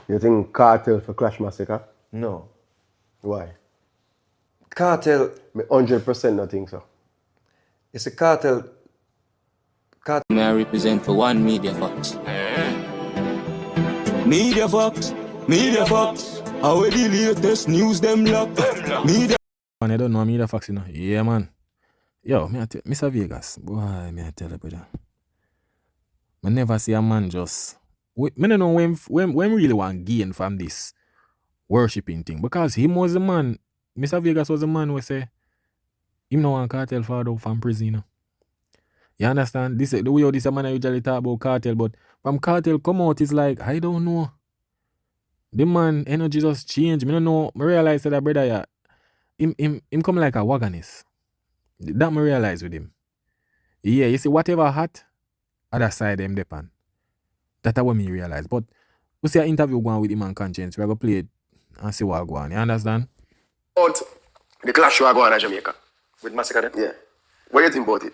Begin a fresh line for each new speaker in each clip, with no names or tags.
You think Cartel for Clash Masicka?
No.
Why?
Cartel,
Me 100% not think so.
it's a cartel.
May I represent for one Media Fox. Media Fox, Media Fox. How we the latest news them lock. Media.
Man, I don't know Media Fox, you know. Yeah, man. Yo, Mr. Vegas, boy, me I tell you, brother. I never see a man just. I don't know when really want gain from this worshipping thing. Because him was the man, Mr. Vegas was the man who say, him no want Cartel far out from prison, you know. You understand? This the way how this a man usually talk about Cartel, but from Cartel come out, it's like, I don't know. The man energy just change. Me don't know. I realize that brother, yeah, him come like a wagonist. That me realize with him. Yeah, you see, whatever hot, other side them depend. That's what me realize. But we see an interview going with him and Konshens. We're going to play it and see what go on. You understand?
But the clash you are going on in Jamaica.
With Masicka then?
Yeah. What do you think about it?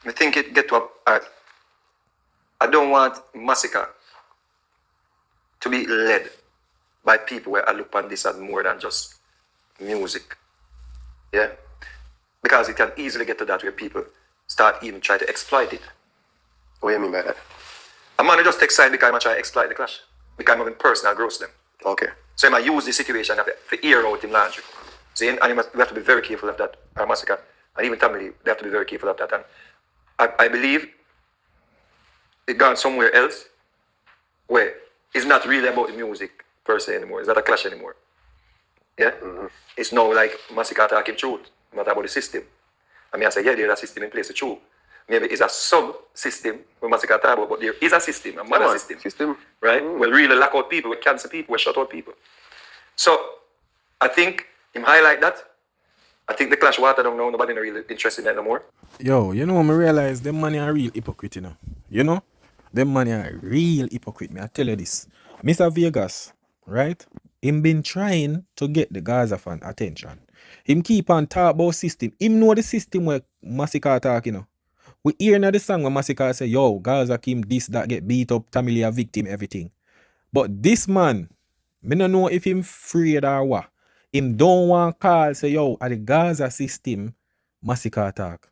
I think it get to a... I don't want Masicka to be led by people where I look on this as more than just music. Yeah? Because it can easily get to that where people start even try to exploit it.
What do you mean by that?
A man just take side because I try to exploit the clash. Because I'm having personal gross them.
Okay.
So I might use the situation to air out in laundry. See, and we have to be very careful of that, Masicka. And even family, they have to be very careful of that. And I believe it gone somewhere else where it's not really about the music per se anymore. It's not a clash anymore. Yeah? Mm-hmm. It's now like Masicka talking truth, not about the system. I mean, I say, yeah, there's a system in place, it's true. Maybe it's a sub-system where Masicka talk about, but there is a system, a mother system. Right? We'll really lock out people, we'll cancel people, we'll shut out people. So, I think him highlight that. I think the clash water down now, nobody really interested in that no more.
Yo, you know, I realize them money are real hypocrite, you know. You know? Them money are real hypocrite, me. I tell you this. Mr. Vegas, right? Him been trying to get the Gaza fan attention. Him keep on talk about system. Him know the system where Masicka talk, you know. We hear in the song where Masicka say, yo, Gaza Kim this, that, get beat up, Tamale a victim, everything. But this man, me don't know if him afraid or what. Him don't want call say, yo, at the Gaza system, Masicka attack.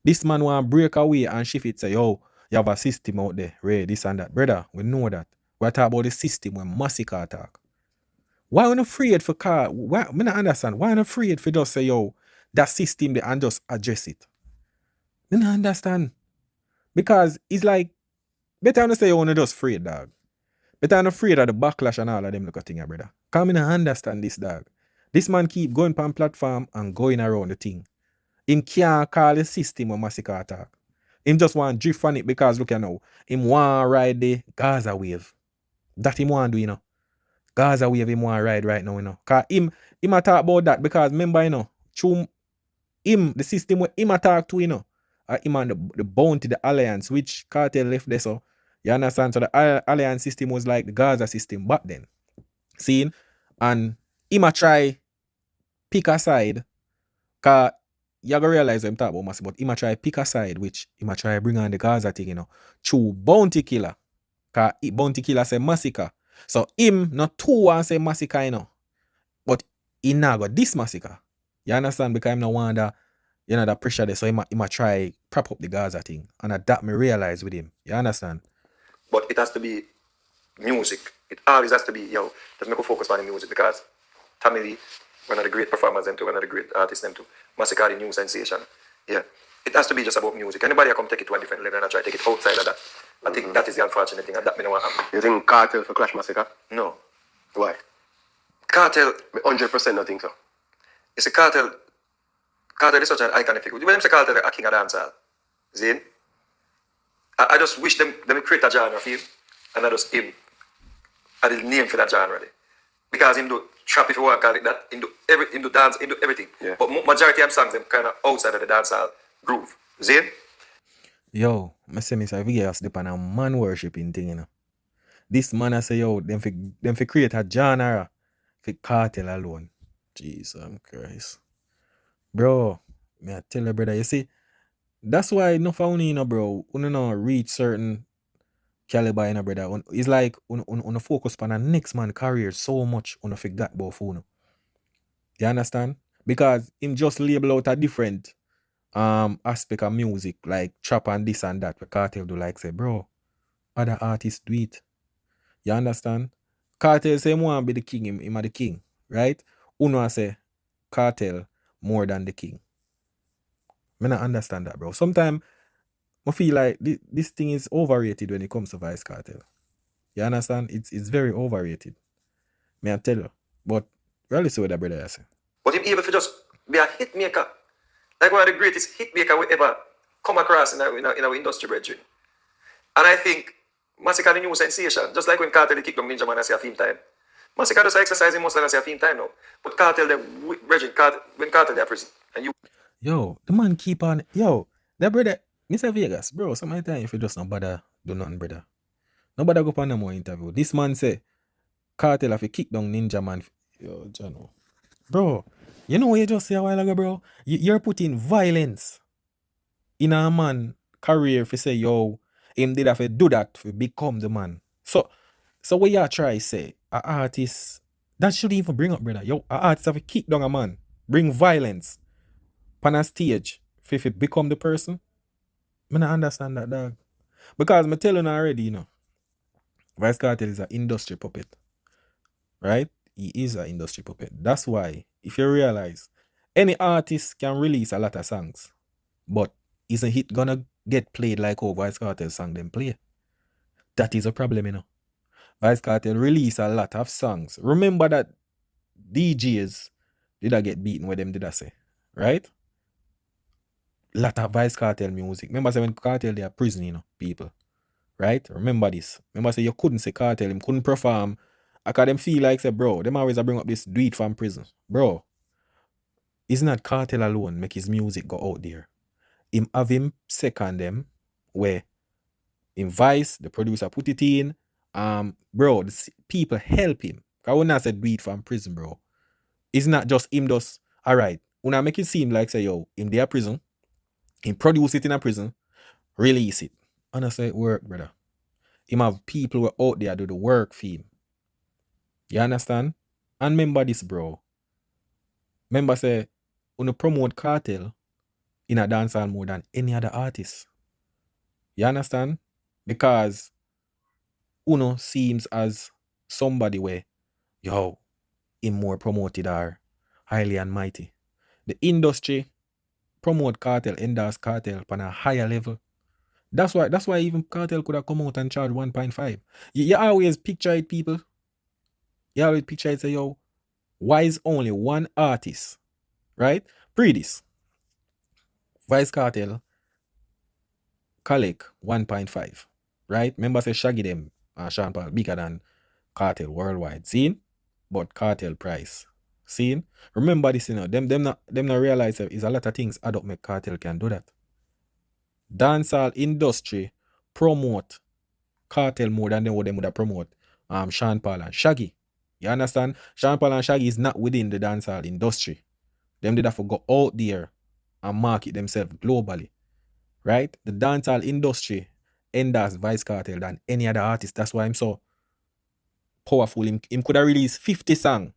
This man want break away and shift it, say, yo, you have a system out there, Ray, this and that. Brother, we know that. We're talking about the system when Masicka attack. Why are you afraid for call? Why, me not understand. Why are you afraid for just say, yo, that system there and just address it? Me not understand. Because it's like, better to say you want to just afraid, dog. Better I'm afraid of the backlash and all of them look at thing, brother. Come in and understand this, dog. This man keep going on platform and going around the thing. Him can't call the system a Masicka attack. Him just want drift on it because look at now. Him want ride the Gaza wave. That him want do, you know. Gaza wave him want ride right now, you know. Cause him a talk about that because remember, you know, through him, the system where him attack to, you know. Him and the bounty, the alliance, which Cartel left there, so you understand? So the alliance system was like the Gaza system back then. See? And him a try pick a side. Cause you gotta realize I'm talking about Masicka, but him a try pick a side, which him a try bring on the Gaza thing, you know. True bounty killer. Cause bounty killer say Masicka. So him not too want say Masicka, you know. But he now got this Masicka. You understand? Because him no want that, you know, that pressure there. So him a try prop up the Gaza thing. And that me realize with him. You understand?
But it has to be music. It always has to be, yo, let's make a focus on the music because Tamale, one of the great performers them too, one of the great artists them too. Masicka, the new sensation. Yeah. It has to be just about music. Anybody come take it to a different level and I try to take it outside of that. I think that is the unfortunate thing and that me no want happen.
You think Cartel for Clash Masicka?
No.
Why?
Cartel,
Me 100% not think so.
it's a cartel. Cartel is such an iconic figure. When them say Cartel, a king of dancehall. See? I just wish them create a genre for him and I just him. I did name for that genre there. Because him do trap if you want to call it that, him do dance, him do everything. Yeah. But majority of songs them kind of outside of the dancehall groove. See?
Yo, I say me say we get us depend on man worshipping thing, you know. This man I say, yo, them fi create a genre for Cartel alone. Jesus Christ. Bro, me I tell you, brother, you see, that's why enough of you know, bro, you know, reach certain caliber, you know, brother. It's like on focus on the next man career so much on forget about phone. You understand? Because him just label out a different aspect of music, like trap and this and that. But Cartel do like say, bro, other artists do it. You understand? Cartel say him want be the king, him are the king, right? Uno say Cartel more than the king. I not understand that, bro. Sometimes I feel like this thing is overrated when it comes to Vybz Kartel. You understand? It's very overrated. May I tell you? But really see what the brother say.
But him able to just be a hit maker, like one of the greatest hit maker we ever come across in our industry, brethren. And I think Masicka the new sensation, just like when Cartel kicked down Ninja Man and say a theme time. Masicka does exercising most and say a theme time now. But Cartel them, brethren, when Cartel they're prison. And you
Yo, the man keep on. Yo, that brother, Mr. Vegas, bro, some of the time if you just not bother do nothing, brother. Nobody go on no more interview. This man say, Cartel have to kick down Ninja Man. Yo, Jano. Bro, you know what you just say a while ago, bro? You're putting violence in a man career if you say, yo, him did have to do that to become the man. So what you try say, a artist, that shouldn't even bring up, brother. Yo, a artist have to kick down a man, bring violence on a stage if it become the person. I don't understand that, dog. Because I'm telling you already, you know, Vybz Kartel is an industry puppet. Right? He is an industry puppet. That's why, if you realize, any artist can release a lot of songs, but isn't it gonna get played like how Vybz Kartel song them play? That is a problem, you know. Vybz Kartel release a lot of songs. Remember that DJs did I get beaten with them, did I say? Right? Lot of Vybz Kartel music. Remember say when Cartel they are prison, you know, people. Right? Remember this. Remember say you couldn't say Cartel, him couldn't perform. I can them feel like say, bro, them always bring up this do it from prison. Bro, it's not Cartel alone make his music go out there. Him have him second them where in Vice, the producer put it in. Bro, the people help him. I would not say do it from prison, bro. It's not just him just, alright. When I make it seem like say, yo, in their prison, him produce it in a prison, release it. Honestly, it work, brother. Him have people who are out there do the work for him. You understand? And remember this, bro. Remember say, when you promote Cartel in a dancehall more than any other artist. You understand? Because Uno seems as somebody where, yo, him more promoted or highly and mighty. The industry promote Cartel, endorse Cartel on a higher level. That's why even Cartel could have come out and charge 1.5. You always picture it, people. You always picture it, say, yo, why is only one artist, right? Pre this. Vybz Kartel collect 1.5, right? Remember say Shaggy them and Sean Paul bigger than Cartel worldwide. Seen? But Cartel price. Seen? Remember this, you know, them not realize that is a lot of things add up make Cartel can do that. Dancehall industry promote Cartel more than them would have promote Sean Paul and Shaggy. You understand? Sean Paul and Shaggy is not within the dancehall industry. Them did have to go out there and market themselves globally. Right? The dancehall industry endorse Vybz Kartel than any other artist. That's why I'm so powerful. Him could have released 50 songs.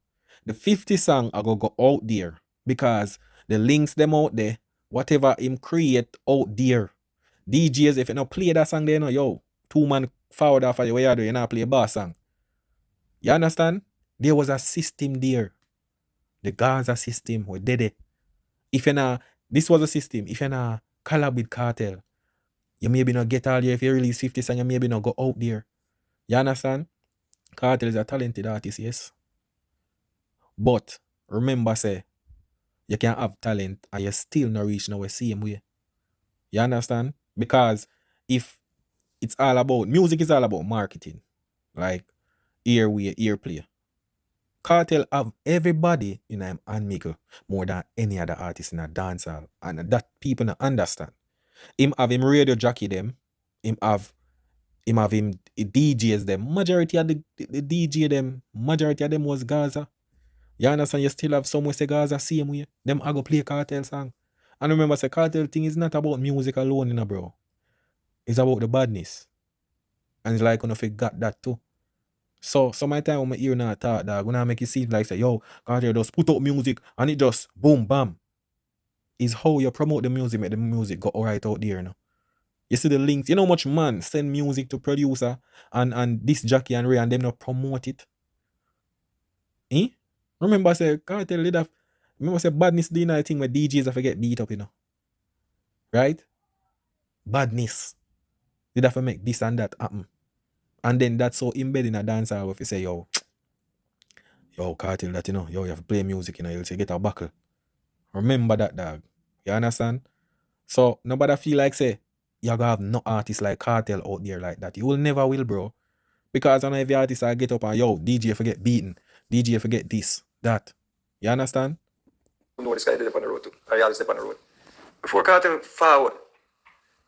The 50 song are gonna go out there because the links them out there, whatever him create out there. DJs, if you not play that song there, no, yo, 2 man forward off of you, what you do, you not play a bass song. You understand? There was a system there. The Gaza system, we did it. If you not, this was a system. If you not collab with Cartel, you maybe not get all there. If you release 50 songs, you maybe not go out there. You understand? Cartel is a talented artist, yes. But remember, say, you can have talent and you still not reach nowhere same way. You understand? Because if it's all about, music is all about marketing. Like, earplay. Cartel have everybody in him and Mickle more than any other artist in a dancehall. And that people not understand. Him have him radio jockey them. Him have him DJs them. Majority of the DJ them, majority of them was Gaza. You understand? You still have some say Gaza same way. Them I go play Cartel song. And remember, say Cartel thing is not about music alone, you know, bro. It's about the badness. And it's like, if you got that too. So, some of the time when I hear now talk, dog, when I make it seem like, say, yo, Cartel just put out music and it just boom, bam. Is how you promote the music, make the music go alright out there, you know. You see the links, you know how much man send music to producer and this Jackie and Ray and them not promote it. Eh? Remember I say Cartel did have, remember I say badness the night thing where DJs have to get beat up, you know. Right? Badness. Did have to make this and that happen. And then that's so embedded in a dancer if you say, yo, Cartel that, you know, yo, you have to play music, you know, you'll say get a buckle. Remember that, dog. You understand? So nobody feel like say you're gonna have no artists like Cartel out there like that. You will never will, bro. Because I know every artist I get up and yo, DJ forget beaten, DJ forget this, that. You understand?
You know this guy did up on the road too. I always step on the road. Before Cartel forward.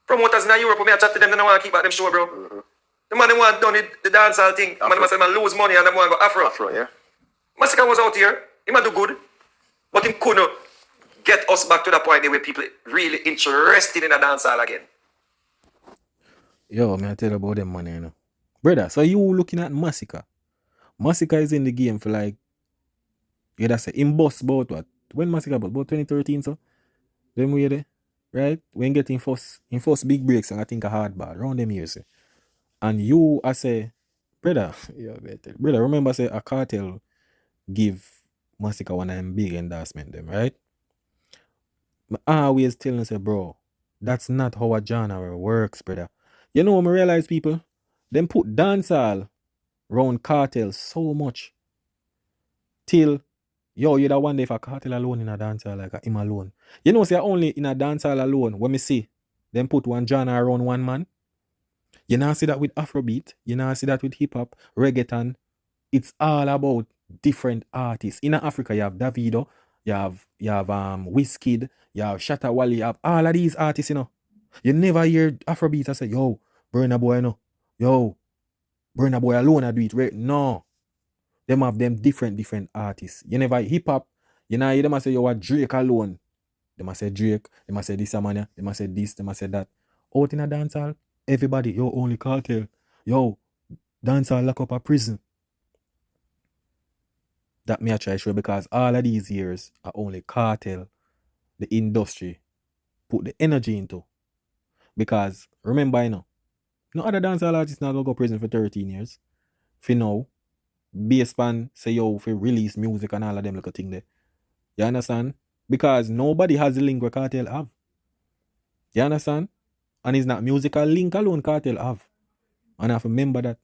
Promoters in Europe, when I chat to them, they don't want to keep at them show, bro. The man they want done the dancehall thing. The man say man lose money and they want to go Afro.
Afro, yeah.
Masicka was out here. He might do good. But he couldn't get us back to the point where people really interested in a dancehall again.
Yo, man, I tell you about them money, you know. Brother, so you looking at Masicka. Masicka is in the game for like, yeah, that's it. In boss about what? When Masicka about 2013, so? Them way there, right? When getting first big breaks, and I think a hard bar around them years. And you, I say, brother, yeah, brother, remember say a Cartel give Masicka one of them big endorsement, them, right? I always tell them, say, bro, that's not how a genre works, brother. You know, I realize people, them put dancehall round Cartel so much till, yo, you da wonder if a Cartel alone in a dancehall like him alone. You know, say only in a dancehall alone, when me see them put one genre around one man. You now see that with Afrobeat, you now see that with hip hop, reggaeton. It's all about different artists. In Africa, you have Davido, you have Wizkid, you have Shatta Wale, you have all of these artists, you know. You never hear Afrobeat and say, yo, Burna Boy, no. Yo, Burna Boy alone I do it. Right? No. Them have them different artists. You never hip hop, you know, you them say yo what Drake alone. They must say Drake, they must say this man, they must say this, they must say that. Out in a dancehall, everybody, yo, only Cartel. Yo, dancehall lock up a prison. That me I try show because all of these years are only Cartel, the industry, put the energy into. Because remember, you know, no other dancehall artist not gonna go prison for 13 years. For now, Basspan say yo for release music and all of them little thing there. You understand? Because nobody has the link where Cartel have. You understand? And it's not musical link alone Cartel have. And I have to remember that.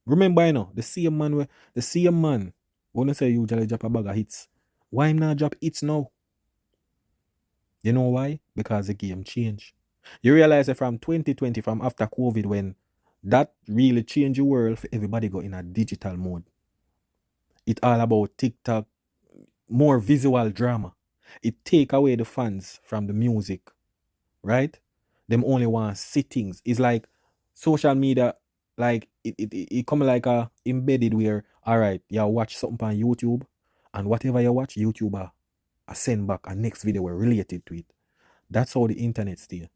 Remember, you know, the same man wanna say you usually drop a bag of hits. Why him not drop hits now? You know why? Because the game changed. You realize that from 2020, from after COVID, when that really changed the world for everybody go in a digital mode. It's all about TikTok, more visual drama. It take away the fans from the music, right? Them only want sittings. It's like social media, like it come like a embedded where, all right, you watch something on YouTube, and whatever you watch, YouTuber I send back a next video were related to it. That's how the internet stay.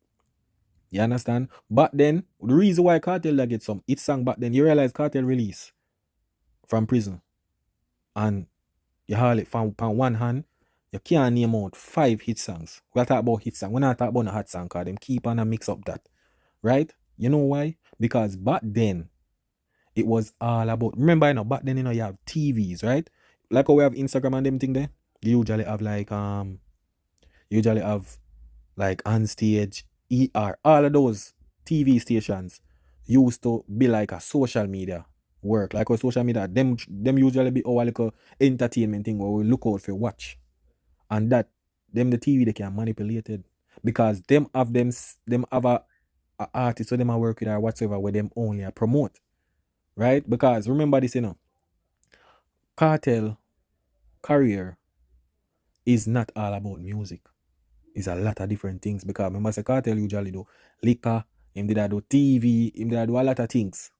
You understand? But then, the reason why Cartel that get some hit song back then, you realize Cartel release from prison. And you haul it from one hand, you can't name out 5 hit songs. We'll talk about hit song. We're not talking about a hot song because them keep on and mix up that. Right? You know why? Because back then, it was all about, remember, you know, back then, you know, you have TVs, right? Like how we have Instagram and them thing there. You usually have like On Stage, ER, all of those TV stations used to be like a social media work. Like a social media, them usually be our like a entertainment thing where we look out for watch. And that them the TV they can manipulate it. Because them have a artist so them a work with or whatsoever where them only a promote. Right? Because remember this, you know, Cartel career is not all about music. It's a lot of different things. Because remember say Cartel usually do liquor, him did do TV, him did do a lot of things.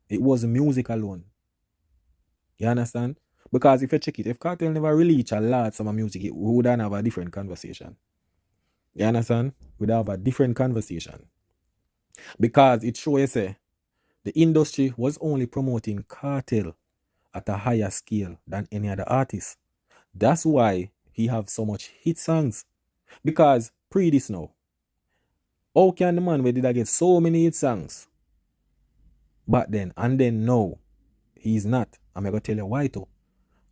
It was music alone. You understand? Because if you check it, if Cartel never released a lot of some music, we would have a different conversation. You understand? We'd have a different conversation. Because it shows you say The industry was only promoting Cartel at a higher scale than any other artist. That's why he have so much hit songs. Because pre this now, how can the man where did I get so many hit songs back then and then no, he's not. I'm gonna tell you why too.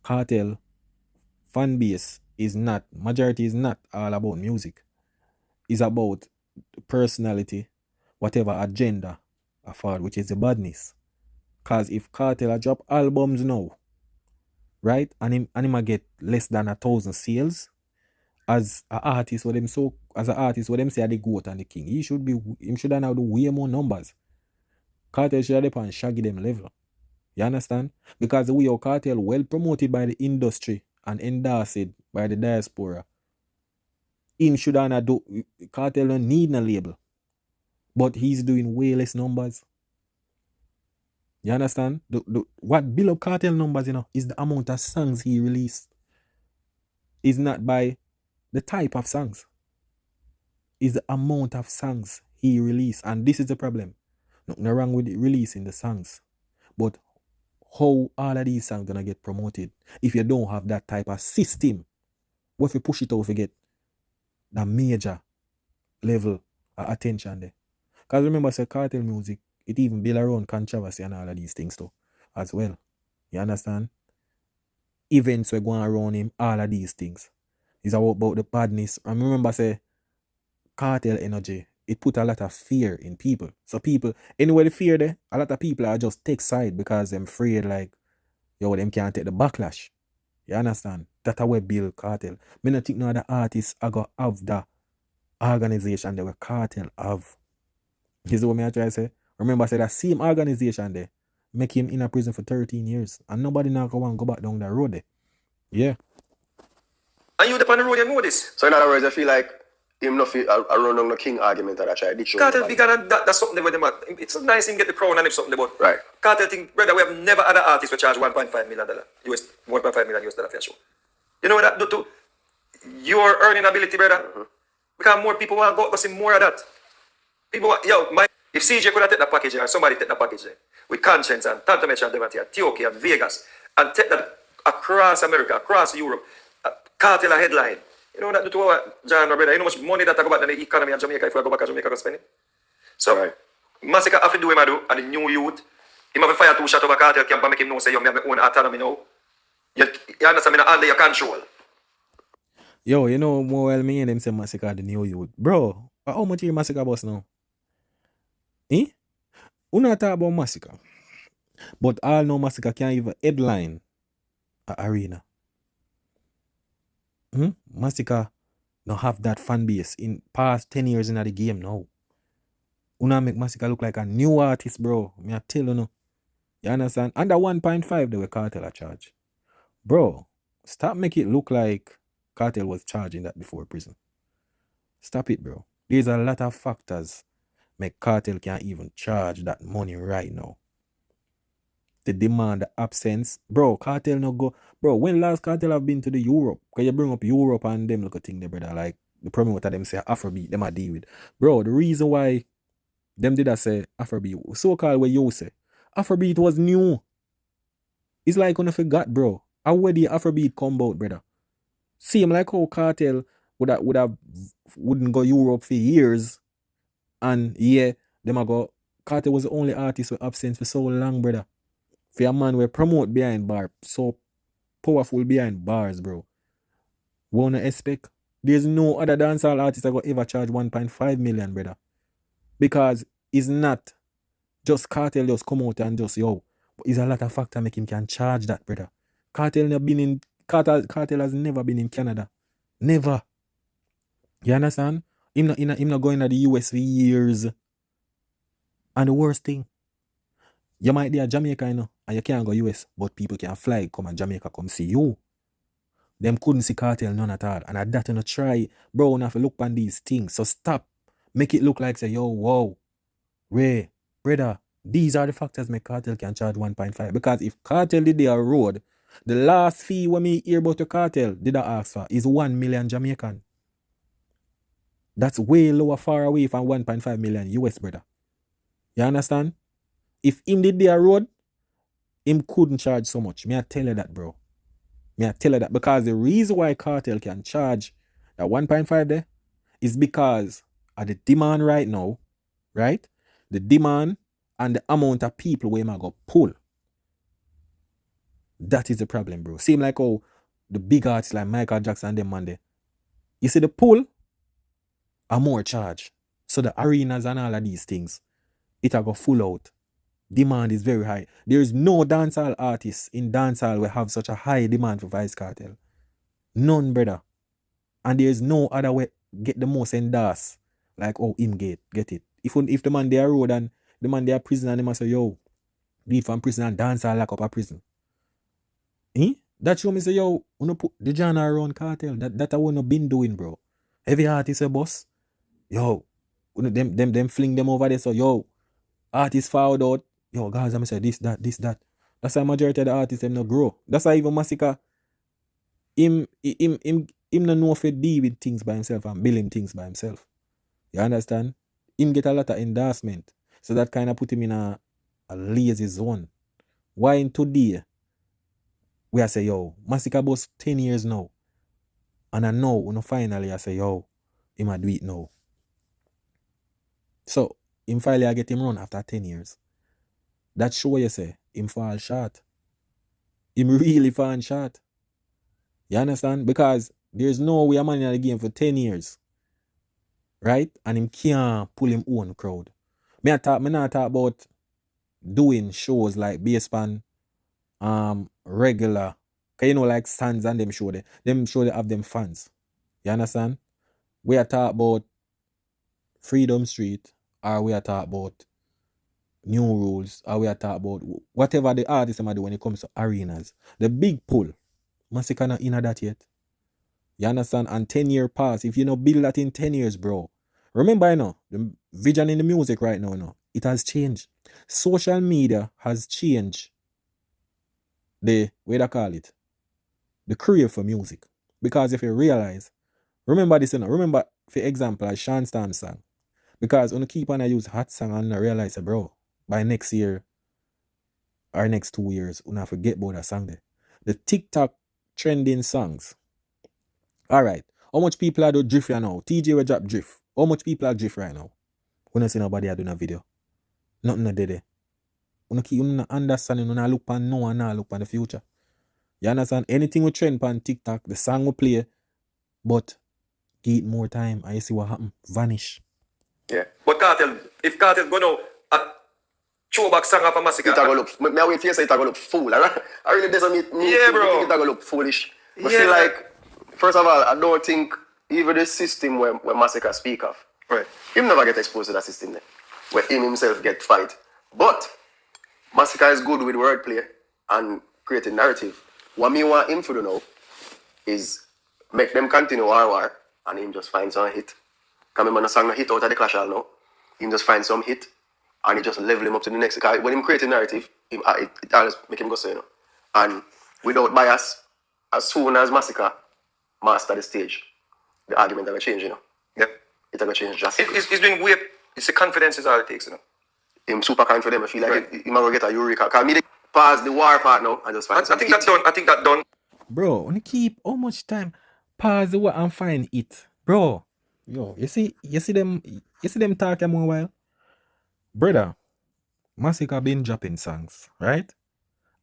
Cartel fan base is not, majority is not all about music. It's about personality, whatever agenda afford, which is the badness. Cause if Cartel a drop albums now, right, and him a get less than 1,000 sales, as an artist with them say are the goat and the king, him should have now do way more numbers. Cartel should have on shaggy them level. You understand? Because the way your Cartel well promoted by the industry and endorsed by the diaspora, him should have do Cartel don't need no label. But he's doing way less numbers. You understand? What build up Cartel numbers, is the amount of songs he released. Is not by the type of songs. Is the amount of songs he released. And this is the problem. Nothing wrong with releasing the songs. But how all of these songs gonna get promoted if you don't have that type of system? What if you push it out, you get that major level of attention there? Because remember, say Cartel music, it even build around controversy and all of these things too, as well. You understand? Events were going around him, all of these things. It's about the badness. And remember, say, Cartel energy, it put a lot of fear in people. So people, anyway, the fear there, a lot of people are just take side because they're afraid, like, yo, them can't take the backlash. You understand? That's how we build Cartel. Me not think no other artists are going to have the organization that we Cartel have. This is what I try to say. Remember, I said that same organization there make him in a prison for 13 years. And nobody now go back down that road there. Yeah.
And you depend on the road, you know this.
So in other words, I feel like him not feel a run on the king argument that I tried to show.
Cartel bigger than that, that's something with them. It's nice him get the crown and him something about.
Right.
Cartel think, brother, we have never had an artist who charge $1.5 million US, $1.5 million US for a show. You know what that do to your earning ability, brother? Mm-hmm. Because more people want to go see more of that. People want, if CJ could have taken that package or somebody take that package with Konshens and Tantamech and Devante and Tioki and Vegas and take that across America, across Europe, Cartel a headline. You know what that do to our John, brother? You know how much money that talk about in the economy in Jamaica if we go back to Jamaica to spend it? So, right. Masicka have to do him I do, and the new youth, he have a fire 2 shot over Cartel camp and make him know say, yo, me have my own autonomy now. You understand me, not under your control.
Yo, you know more well me and them say Masicka the new youth. Bro, how much you Masicka boss now? Eh? We not talk about Masicka. But all know Masicka can't even headline a arena. Masicka don't have that fan base in past 10 years in the game now. Una make Masicka look like a new artist, bro. Me I tell you no. You understand? Under 1.5 they were Cartel a charge. Bro, stop make it look like Cartel was charging that before prison. Stop it, bro. There's a lot of factors make Cartel can't even charge that money right now. The demand, the absence. Bro, Cartel no go. Bro, when last Cartel have been to the Europe? Because you bring up Europe and them look a thing there, brother. Like, the promoter them say Afrobeat, them a deal with. Bro, the reason why them did I say Afrobeat, so-called what you say, Afrobeat was new. It's like when I forgot, bro. How where the Afrobeat come out, brother? Same like how Cartel wouldn't go Europe for years. And yeah, them a go. Cartel was the only artist with absence for so long, brother. For a man we promote behind bar, so powerful behind bars, bro. Wanna expect? There's no other dancehall artist that will ever charge 1.5 million, brother. Because it's not just Cartel just come out and just yo. But it's a lot of factor make him can charge that, brother. Cartel has never been in Canada. Never. You understand? Him not going to the US for years. And the worst thing, you might be a Jamaica, and you can't go US, but people can fly, come and Jamaica come see you. Them couldn't see Cartel none at all. And I that to try, bro, now have to look on these things. So stop. Make it look like say, yo, whoa. Ray, brother, these are the factors make Cartel can charge 1.5. Because if Cartel did their road, the last fee when me hear about the Cartel did I ask for is 1 million Jamaican. That's way lower, far away from 1.5 million US, brother. You understand? If him did the road, him couldn't charge so much. Me I tell you that, bro. Me I tell you that because the reason why Cartel can charge that 1.5 there is because of the demand right now, right? The demand and the amount of people where I go pull. That is the problem, bro. Same like how the big artists like Michael Jackson and them man there. You see the pull are more charge. So the arenas and all of these things, it will go full out. Demand is very high. There is no dancehall artist in dancehall will have such a high demand for Vybz Kartel. None, brother. And there is no other way get the most endorsed like oh him get it. If the man there road and the man there prison and they must say yo, leave from prison and dancehall lock up a prison. That show me say yo, wanna put the genre around Cartel. That I wanna been doing, bro. Every artist a boss. Yo, them fling them over there. So yo, artists fouled out. Yo, guys, I'm say this, that. That's why majority of the artists them no grow. That's why even Masicka, him no know if he deal with things by himself and building things by himself. You understand? Him get a lot of endorsement. So that kind of put him in a lazy zone. Why in today, we I say, yo, Masicka boss 10 years now. And I know, when finally I say, yo, him a do it now. So, him finally I get him run after 10 years. That show you say, him fall short. Him really fall short. You understand? Because there's no way a man in the game for 10 years. Right? And him can't pull him own crowd. Me not talk about doing shows like Basepan, regular. Cause you know like Sands and them show they have them fans. You understand? We are talk about Freedom Street, or we are talk about New Rules, or we are talk about whatever the artists do when it comes to arenas. The big pull. Masicka not in that yet. You understand? And 10 year pass. If you know build that in 10 years, bro. Remember, you know, the vision in the music right now, it has changed. Social media has changed the way they call it. The career for music. Because if you realize, remember this, remember, for example, a Sean Storm song. Because when you keep on use hot song and I realize, bro, by next year or next 2 years, you have to forget about that song there. The TikTok trending songs. Alright. How much people are doing drift right now? TJ will drop drift. How much people are drift right now? We don't see nobody are doing a video. Nothing not there. We don't understand, we don't look on now and not look on the future. You understand? Anything we trend on TikTok, the song will play, but give it more time and you see what happen. Vanish.
Yeah. But Cartel, if Cartel go now throw back song of a Masicka.
It go look. Me wait for you say it go look fool. I really doesn't mean
Yeah, bro.
it go look foolish. But
Yeah.
feel like first of all, I don't think even the system where Masicka speak of.
Right.
Him never get exposed to that system there. Where him himself get fight. But Masicka is good with wordplay and creating narrative. What me want him to do now is make them continue war and him just find some hit. Come him on a song hit out of the clash all now. Him just find some hit and he just level him up to the next. Because when him creating narrative, it always make him go so, And without bias, as soon as Masicka master the stage, the argument will change,
Yeah.
It will change drastically.
It's doing weird. It's the confidence is all it takes,
Him super confident. I feel like he might get a eureka. Because me pause the war part now and just find
I
some
think
hit.
that's done. I think that's done.
Bro, when you keep how much time? Pause the what and find it. Bro, yo, you see them talking more while? Brother, Masicka been dropping songs, right?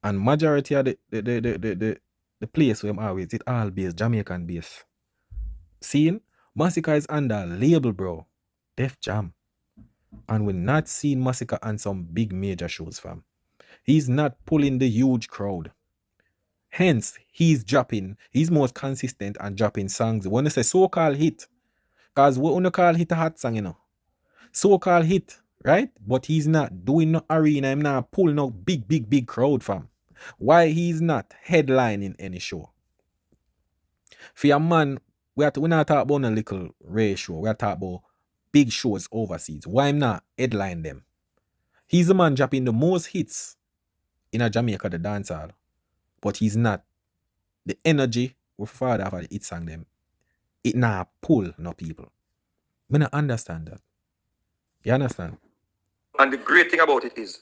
And majority of the place where I'm always it all based, Jamaican based. Seeing Masicka is under label, bro. Def Jam. And we're not seeing Masicka on some big major shows, fam. He's not pulling the huge crowd. Hence, he's most consistent and dropping songs. When they say so-called hit, because we only call hit a hot song, So-called hit, right? But he's not doing no arena, he's not pulling no big crowd, fam. Why he's not headlining any show? For a man, we're not talking about a little rare show. We're talking about big shows overseas. Why I'm not headline them? He's the man dropping the most hits in a Jamaica, the dancehall. But he's not. The energy with father after the hit song them, it not pull no people. Me not understand that. You understand?
And the great thing about it is,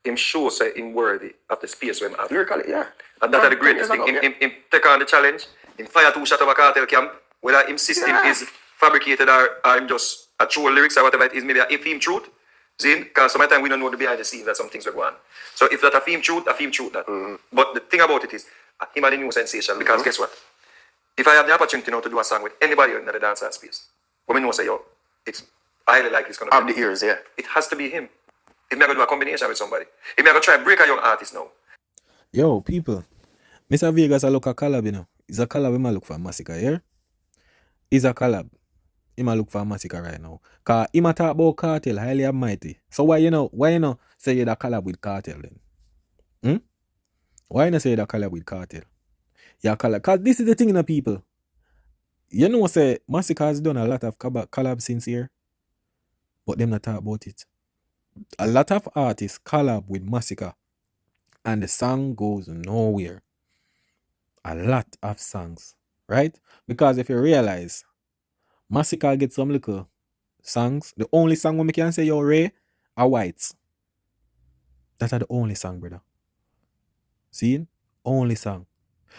him show say him worthy of the space when him have.
Lyrically, yeah.
And that's the greatest thing. Him take on the challenge, him fire 2 shots of a cartel camp, whether him system is fabricated or him just a true lyrics or whatever it is, maybe a theme truth. See, because sometimes we don't know the behind the scenes that some things are going on. So if that's a theme truth that. But the thing about it is, him are the new sensation, because guess what? If I have the opportunity now to do a song with anybody in the dancehall space, women know say, yo, it's highly likely it's going to
Have the ears, yeah.
It has to be him. If I'm going to do a combination with somebody. If I'm going to try to break a young artist now.
Yo, people. Mr. Vegas, I look a collab, you know. It's a collab we might look for Masicka, yeah? It's a collab. He might look for Masicka right now. Because he might talk about Cartel, highly and mighty. So why you know say you that collab with Cartel then? Why you not say that collab with Cartel? Yeah, collab. Because this is the thing, you know, people. You know, say Masicka has done a lot of collab since here. But them not talk about it. A lot of artists collab with Masicka. And the song goes nowhere. A lot of songs. Right? Because if you realize, Masicka get some little songs. The only song when we can say yo Ray are Whites. That's the only song, brother. See? Only song.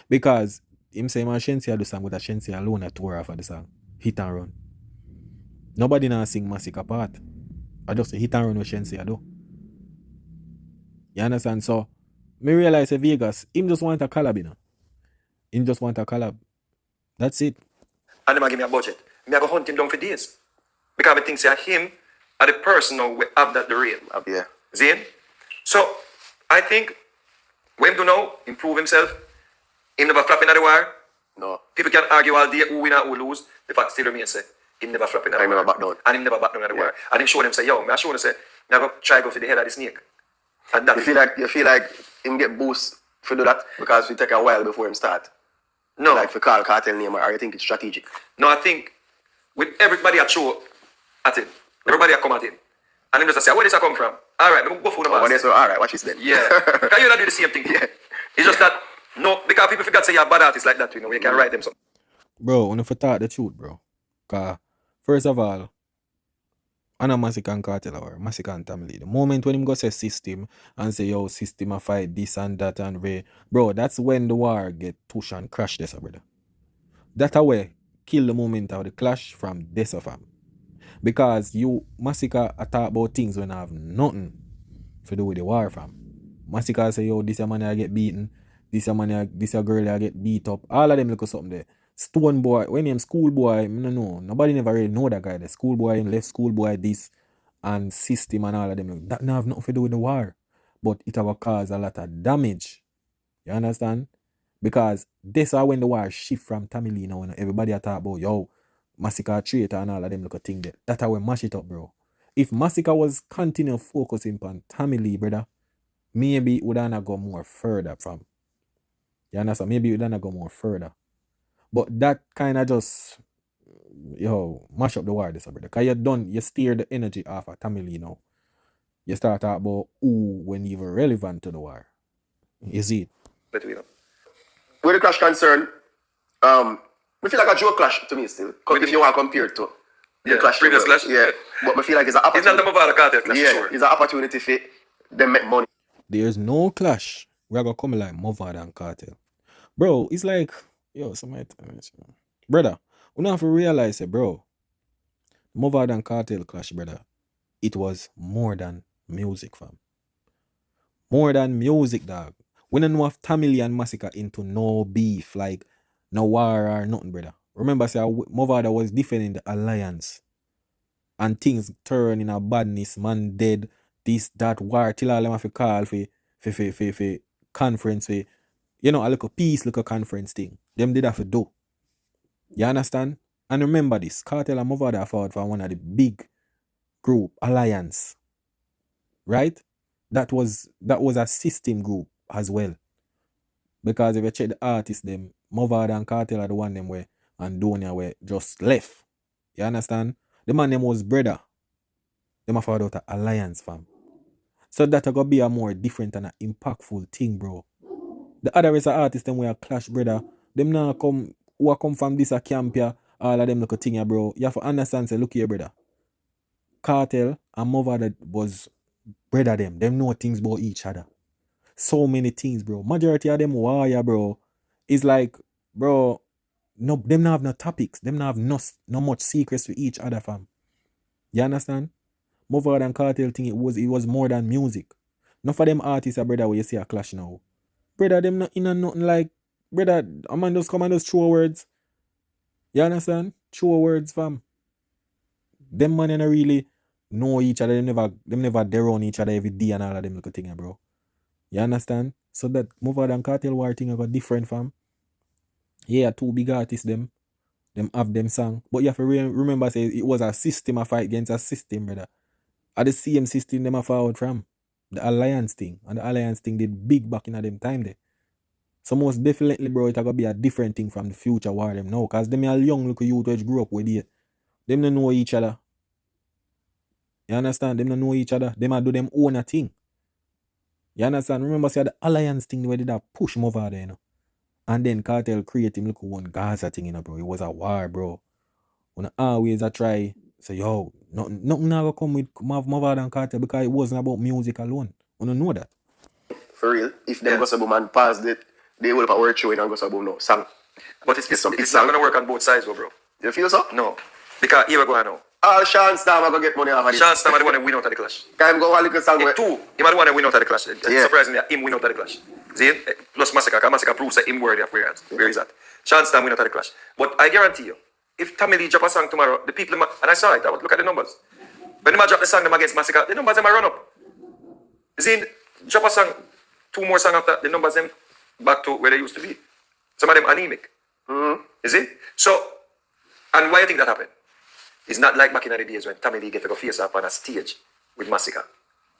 Because him say man Shensia do song with a Shensia alone a tour off of the song. Hit and run. Nobody now sing Masicka part. I just say hit and run with Shensia do. You understand? So me realize Vegas, him just want a collab, you know. Him just want a collab. That's it.
And them give me a budget. Me I go hunt him down for days. Because I think say him are the person now we have that the real.
Yeah.
See? So I think when do now improve himself, him never flap in the wire.
No.
People can argue all day who win or who lose. The fact still remains say him never flap in the wire.
never back down.
And him never back down at the wire. And him show them say, yo, me I show them say, me I go try go for the head of the snake. And that
You feel like him get boost for do that because it take a while before him start.
no.
Like for call Cartel name, or you think it's strategic?
No, I think with everybody at show at it, everybody at come at it. And him just say, where does that come from? All right, let me go for the
Oh,
master.
so all right, watch this then.
Yeah. Because you not do the same thing.
Yeah.
It's just that, no, because people forget say you're a bad artist like that, you know, you can write them something.
Bro, when you talk the truth, bro. Cause first of all, I know Masicka and Cartel or Masicka and Tamale. The moment when him go say system and say yo system a fight this and that and way, bro, that's when the war get push and crash this, brother. That a way kill the moment of the clash from this fam. Because you Masicka a talk about things when I have nothing to do with the war fam. Masicka say yo this a man I get beaten, this a man this a girl I get beat up. All of them look something there. Stone boy, when him school boy, I don't know. Nobody never really know that guy. The school boy, him left school boy this and system and all of them. That not have nothing to do with the war. But it have caused a lot of damage. You understand? Because this is when the war shift from Tamale now when everybody talk about yo, Masicka traitor and all of them look a thing there. That's how we mash it up, bro. If Masicka was continue focusing on Tamale, brother, maybe it would not go more further from. You understand? Maybe it would not go more further. But that kind of just, mash up the war, this brother. Because you steer the energy off of Tamale now. You start talking about who when even relevant to the war. You see it?
But we know.
Where the clash concerned, we feel like a joke clash to me still. If you want to compare it to the clash.
Previous clash.
Yeah. But I feel like it's an
It's
opportunity.
not the Mavada Cartel clash,
Yeah,
sure.
it's an opportunity for them make money.
There's no clash. We're going to come like Mavada and Cartel. Bro, it's like, somebody tell me this, brother, we don't have to realize it, bro. Mavada and Cartel clash, brother. It was more than music, fam. More than music, dog. We don't know if Tamale and Masicka into no beef, like no war or nothing, brother. Remember, say Mavada was defending the alliance. And things turn in a badness, man dead, this, that, war, till all them have to call for conference, for, a little peace, little conference thing. Them did have to do. You understand? And remember this, Cartel and Mavada fought for one of the big group, alliance. Right? That was a system group as well. Because if you check the artists, them, Mavada and Cartel are the one them where and Donia were just left. You understand? The man them was brother. Them have fought out an alliance, fam. So that gonna be a more different and an impactful thing, bro. The other is an artist them where clash, brother. Them now come who come from this a camp here, all of them look a thing here, bro. You have to understand, say, look here, brother. Cartel and Mavada was Brother them know things about each other. So many things, bro. Majority of them warrior, bro. Is like, bro, no, them not have no topics. Them not have no much secrets to each other, fam. You understand? More than Cartel thing, it was more than music. None of them artists are brother where you see a clash now. Brother, them not in a nothing like, brother, a man just come and just throw words. You understand? Throw words, fam. Them man don't really know each other. Them never dare on each other every day and all of them little thing, bro. You understand? So that Mother than Cartel war thing got different, fam. Yeah, two big artists them have them song. But you have to remember say it was a system a fight against a system, brother. At the same system them a forward from. The alliance thing. And the alliance thing did big back in them time there. So most definitely, bro, it's gonna be a different thing from the future war them now. Cause them are young little youth which grew up with it. Them don't know each other. You understand? Them don't know each other. Them a do them own a thing. You understand? Remember say the alliance thing where did that push him over there, you know? And then Cartel create him look one Gaza thing, you know, bro. It was a war, bro. When always I try say, yo, nothing gonna come with Mother than Cartel because it wasn't about music alone. You don't know that.
For real, if them gossip man passed it, they will have a word showing and gossip no song.
But it's not going to work on both sides, bro.
You feel so?
No. Because here we go now.
All Sean Stam are going to get money off of this.
Sean Stam are the one that win out of the clash.
Can him go a little song where...
Two, him are the one that win out of the clash.
Yeah.
Surprisingly, him win out of the clash. See? Plus Masicka, because Masicka proves that him worthy of where he's at. Sean Stam win out of the clash. But I guarantee you, if Tommy Lee drop a song tomorrow, the people, and I saw it, I would look at the numbers. When they drop the song them against Masicka, the numbers them run up. See? Drop a song, 2 more songs after, the numbers them back to where they used to be. Some of them anemic. Is it? So, and why you think that happened? It's not like back in the days when Tommy Lee get to go face up on a stage with Masicka.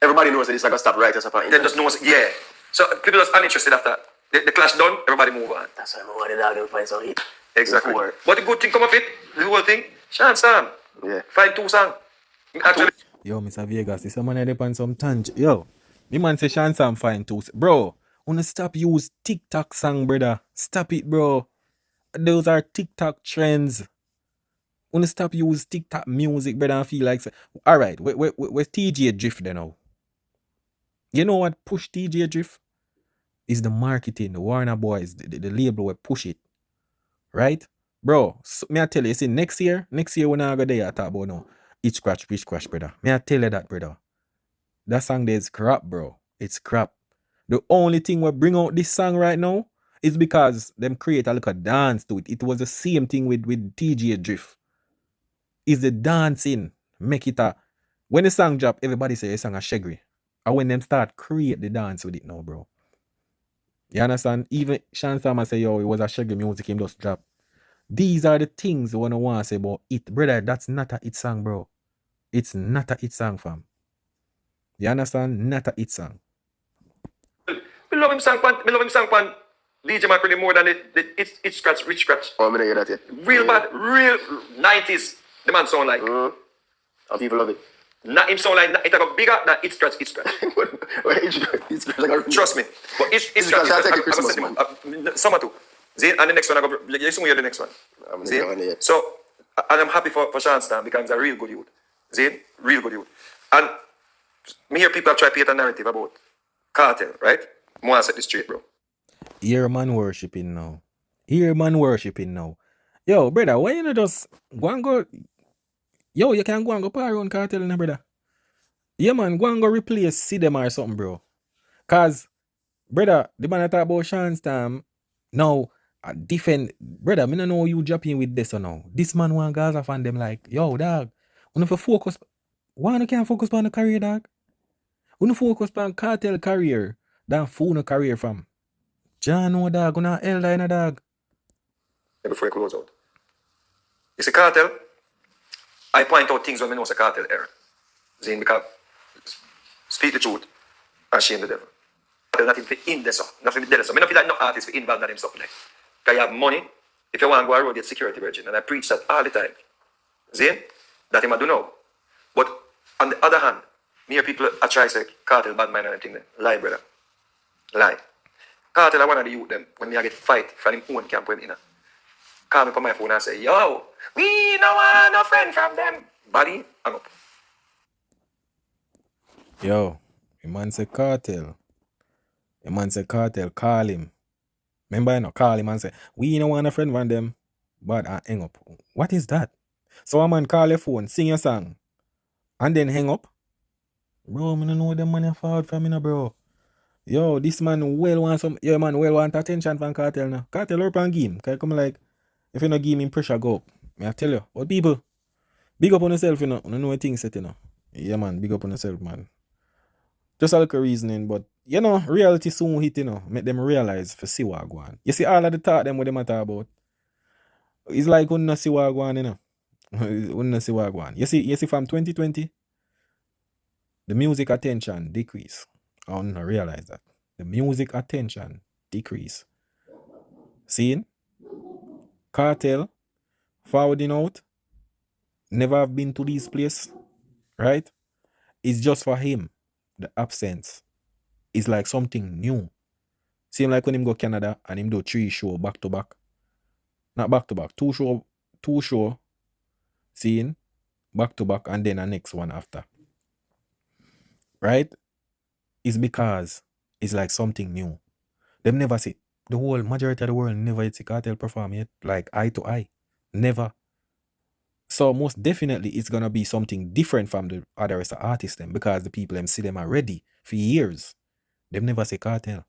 Everybody knows that it's like a stop right or something.
They just know, yeah. So people just uninterested after the clash done, everybody move on.
That's why I want the dog to find some hit.
Exactly.
Before.
But the good thing come of it, the whole thing, Sean Sam.
Yeah.
Find 2 songs. Actually,
Yo, Mr. Vegas, this man depend some tangent. Yo, the man say Sean Sam fine too. Bro, wanna stop use TikTok song, brother. Stop it, bro. Those are TikTok trends. Wanna stop use TikTok music, brother, and feel like... Alright, where's TJ Drift then now? You know what push TJ Drift? Is the marketing, the Warner Boys, the label will push it. Right? Bro, so, me I tell you, see, next year when I go there, I talk about no, pitch scratch, brother. Me I tell you that, brother. That song there is crap, bro. It's crap. The only thing we bring out this song right now is because them create a little dance to it. It was the same thing with TJ Drift. Is the dancing make it a... When the song drop, everybody say it's song a shaggy. And when them start create the dance with it now, bro. You understand? Even Sean Sama say, yo, it was a shaggy music, him just drop. These are the things we want to say about it. Brother, that's not a hit song, bro. It's not a hit song, fam. You understand? Not a hit song.
me love him song pan DJ Macri more than it's scratch, rich scratch.
Oh, I mean, I hear that, yeah.
Real bad, real 90s. The man sound like.
And people love it.
Not him sound like, it got bigger than it's scratch.
It's like a...
Trust me. But it's
scratch.
scratch.
Take a Christmas, man.
Summer too. See, and the next one, I go, you see me the next one. See? So, and I'm happy for Sean Stam because he's a real good youth. See? Real good youth. And me hear people have tried to create a narrative about Cartel, right? I want to set this straight, bro.
Hear man worshipping now. Yo, brother, why you not just go and go... Yo, you can go and go par around Cartel now, brother. Yeah, man, go and go replace see them or something, bro. Cause, brother, the man that talk about Sean Stam, now, defend... Brother, I don't know you dropping with this or no. This man want Gaza fan them like, yo, dog, when you focus... Why you can't focus on the career, dog? When you focus on Cartel career, than fool no career from. John, no, dog, gonna elder in a dog.
Before I close out. You see, Cartel, I point out things when I know it's a Cartel error. Zane, because speak the truth and shame the devil. Cartel nothing for in this, nothing for this. I don't feel like no artist for involved in them stuff like. Because you have money, if you want to go a road, get security virgin. And I preach that all the time. Zane, that him I do know. But on the other hand, me hear people I try to say Cartel bad mind and everything. Lie, brother. Lie. Cartel, I one of the youth them when me I get fight from him own camp when call me on my phone and say, yo, we no want no friend from them. Buddy, hang up.
Yo, a man say Cartel. A man say Cartel, call him. Remember, you know, call him and say, we don't want a friend from them, but I hang up. What is that? So a man call your phone, sing your song, and then hang up. Bro, I don't know them money forward from me, bro. Yo, this man well want some, yo man well want attention from Cartel now. Cartel up and give him. Cause come like, if you not give him pressure, go up. I tell you, but people, big up on yourself, you know. You know what things set, you know. Yeah, man, big up on yourself, man. Just a little reasoning, but you know, reality soon hit, you know, make them realize for see what go on. You see all of the talk them what they matter about. It's like we not see what go on, you know. We not see what go on. You see from 2020, the music attention decrease. I don't realize that. The music attention decrease. Seeing? Cartel, forwarding out, never have been to this place, right? It's just for him. The absence is like something new. Same like when him go Canada and him do 3 show back to back. Not back to back, 2 show, seeing, back to back, and then the next one after. Right? It's because it's like something new. Them never see, the whole majority of the world never see Cartel perform yet, like eye to eye. Never. So most definitely it's gonna be something different from the other rest of artists them, because the people them see them already for years. Them never say Cartel.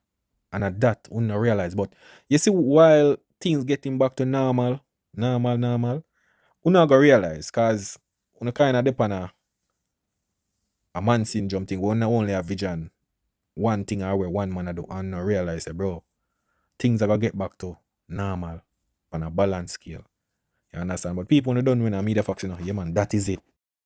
And at that, we not realize. But you see, while things getting back to normal, we not gonna realize, because we kind of depend on a man syndrome thing. We not only have vision one thing or where one man do, and not realize that, bro, things are gonna get back to normal on a balance scale. You understand? But people who don't win a media fox, you know, yeah man, that is it.